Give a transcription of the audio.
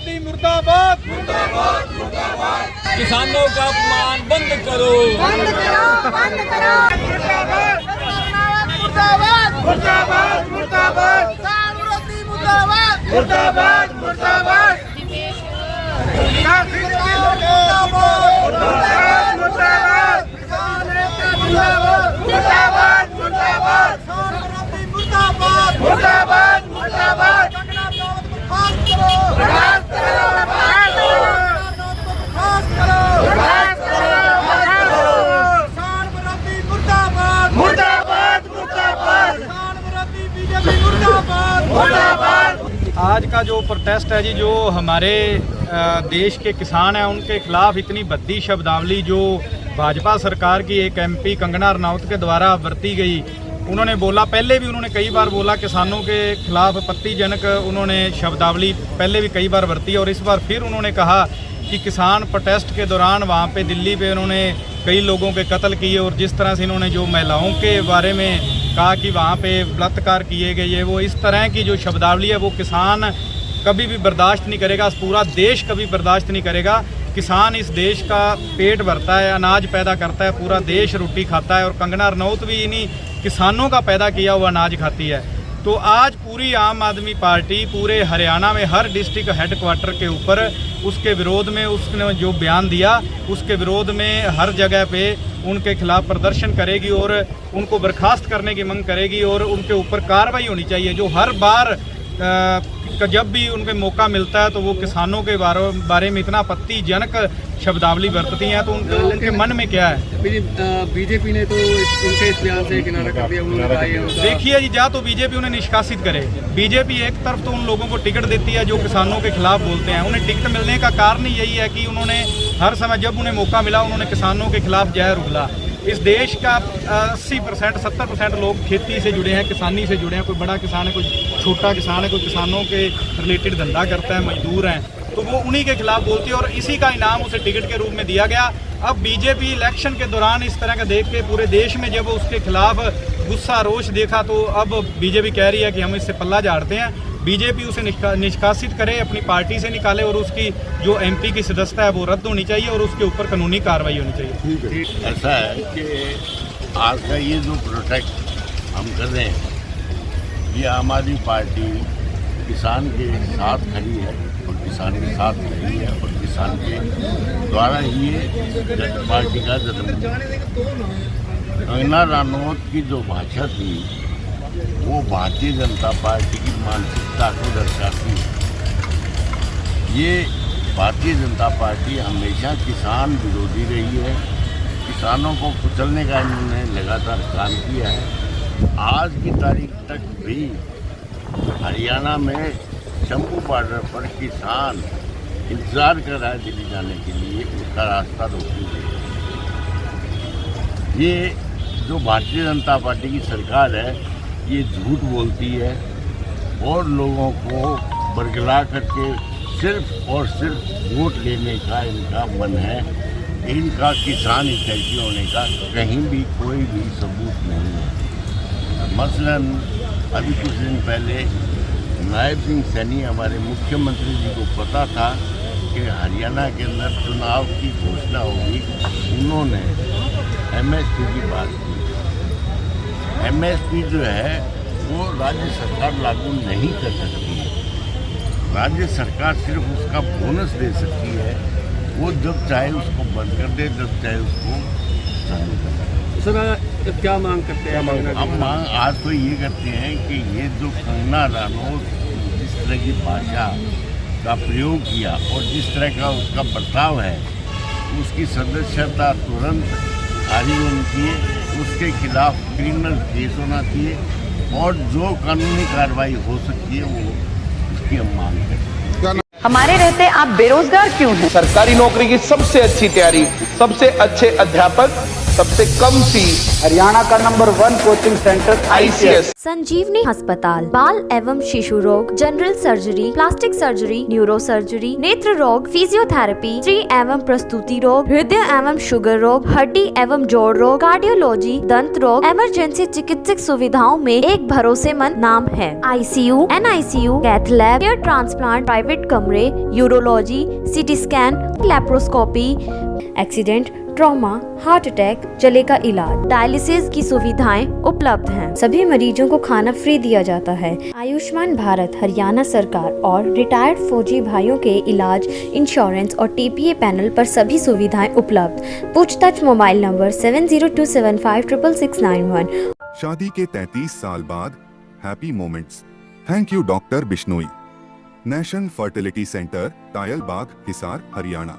विरोधी मुर्दाबाद, किसानों का अपमान बंद करो, बंद करो, बंद करो। मुर्दाबाद, मुर्दाबाद, मुर्दाबाद, किसान विरोधी मुर्दाबाद, मुर्दाबाद, मुर्दाबाद, आज का जो प्रोटेस्ट है जी, जो हमारे देश के किसान हैं उनके खिलाफ इतनी भद्दी शब्दावली जो भाजपा सरकार की एक एमपी कंगना रनौत के द्वारा बरती गई, उन्होंने बोला, पहले भी उन्होंने कई बार बोला किसानों के खिलाफ आपत्तिजनक उन्होंने शब्दावली पहले भी कई बार बरती और इस बार फिर उन्होंने कहा कि किसान प्रोटेस्ट के दौरान वहाँ पे दिल्ली पे उन्होंने कई लोगों के कत्ल किए और जिस तरह से इन्होंने जो महिलाओं के बारे में कहा कि वहाँ पे बलात्कार किए गए, ये वो इस तरह की जो शब्दावली है वो किसान कभी भी बर्दाश्त नहीं करेगा, पूरा देश कभी बर्दाश्त नहीं करेगा। किसान इस देश का पेट भरता है, अनाज पैदा करता है, पूरा देश रोटी खाता है और कंगना रनौत भी इन्हीं किसानों का पैदा किया हुआ अनाज खाती है। तो आज पूरी आम आदमी पार्टी पूरे हरियाणा में हर डिस्ट्रिक्ट हेडक्वार्टर के ऊपर उसके विरोध में उसने जो बयान दिया उसके विरोध में हर जगह पे उनके खिलाफ प्रदर्शन करेगी और उनको बर्खास्त करने की मांग करेगी और उनके ऊपर कार्रवाई होनी चाहिए। जो हर बार जब भी उनके मौका मिलता है तो वो किसानों के बारे में इतना आपत्तिजनक शब्दावली बरतती हैं, तो उनके मन में क्या है? बीजेपी ने तो उनके इस बयान से किनारा कर दिया। उन्होंने देखिए जी, या तो बीजेपी उन्हें निष्कासित करे। बीजेपी एक तरफ तो उन लोगों को टिकट देती है जो किसानों के खिलाफ बोलते हैं, उन्हें टिकट मिलने का कारण यही है कि उन्होंने हर समय जब उन्हें मौका मिला उन्होंने किसानों के खिलाफ जहर उगला। इस देश का 80% 70% लोग खेती से जुड़े हैं, किसानी से जुड़े हैं, कोई बड़ा किसान है, कोई छोटा किसान है, कोई किसानों के रिलेटेड धंधा करता है, मजदूर हैं, तो वो उन्हीं के खिलाफ बोलती है और इसी का इनाम उसे टिकट के रूप में दिया गया। अब बीजेपी इलेक्शन के दौरान इस तरह का देख के पूरे देश में जब उसके खिलाफ गुस्सा रोष देखा तो अब बीजेपी कह रही है कि हम इससे पल्ला झाड़ते हैं। बीजेपी उसे निष्कासित करे, अपनी पार्टी से निकाले और उसकी जो एमपी की सदस्यता है वो रद्द होनी चाहिए और उसके ऊपर कानूनी कार्रवाई होनी चाहिए। ऐसा है कि आज का ये जो प्रोटेस्ट हम कर रहे हैं ये आम आदमी पार्टी किसान के साथ खड़ी है और किसान के साथ रही है और किसान के द्वारा ही ये पार्टी का जन्म। कंगना रनौत की जो भाषा थी वो भारतीय जनता पार्टी की मानसिकता को दर्शाती है। ये भारतीय जनता पार्टी हमेशा किसान विरोधी रही है, किसानों को कुचलने का इन्होंने लगातार काम किया है। आज की तारीख तक भी हरियाणा में शंभू बॉर्डर पर किसान इंतजार कर रहा है दिल्ली जाने के लिए, उसका रास्ता रोकने के लिए। ये जो भारतीय जनता पार्टी की सरकार है ये झूठ बोलती है और लोगों को बरगला करके सिर्फ और सिर्फ वोट लेने का इनका मन है। इनका किसान हितैषी होने का कहीं भी कोई भी सबूत नहीं है। मसलन अभी कुछ दिन पहले नायब सिंह सैनी हमारे मुख्यमंत्री जी को पता था कि हरियाणा के अंदर चुनाव की घोषणा होगी, उन्होंने एमएसपी की बात की। एमएसपी जो है वो राज्य सरकार लागू नहीं कर सकती है, राज्य सरकार सिर्फ उसका बोनस दे सकती है। वो जब चाहे उसको बंद कर दे, जब चाहे उसको चालू कर दे। सर क्या मांग करते हैं? हम मांग आज तो ये करते हैं कि ये जो कंगना रनौत जिस तरह की भाषा का प्रयोग किया और जिस तरह का उसका बर्ताव है उसकी सदस्यता तुरंत खारिज होनी चाहिए, उसके खिलाफ क्रिमिनल केस होना चाहिए और जो कानूनी कार्रवाई हो सकती है वो उसकी हम मांग करते हैं। हमारे रहते आप बेरोजगार क्यों हैं? सरकारी नौकरी की सबसे अच्छी तैयारी, सबसे अच्छे अध्यापक सबसे कम फीस, हरियाणा का नंबर 1 कोचिंग सेंटर ICS। संजीवनी अस्पताल बाल एवं शिशु रोग, general surgery, plastic surgery, neuro surgery, नेत्र रोग, फिजियोथेरेपी, स्त्री एवं प्रसूति रोग, हृदय एवं शुगर रोग, हड्डी एवं जोड़ रोग, कार्डियोलॉजी, दंत रोग, इमरजेंसी चिकित्सक सुविधाओं में एक भरोसेमंद नाम है। ICU, NICU, cath lab, hair transplant, private कमरे, urology, CT scan, laparoscopy, accident, trauma, heart attack, जले का इलाज, डायलिसिस की सुविधाएं उपलब्ध हैं। सभी मरीजों को खाना फ्री दिया जाता है। आयुष्मान भारत हरियाणा सरकार और रिटायर्ड फौजी भाइयों के इलाज, इंश्योरेंस और TPA पैनल पर सभी सुविधाएं उपलब्ध। पूछताछ मोबाइल नंबर 7027566691। शादी के 33 साल बाद happy moments. Thank you doctor Bishnoi. Nation fertility centre, Tayal Bagh, Hisar, Haryana.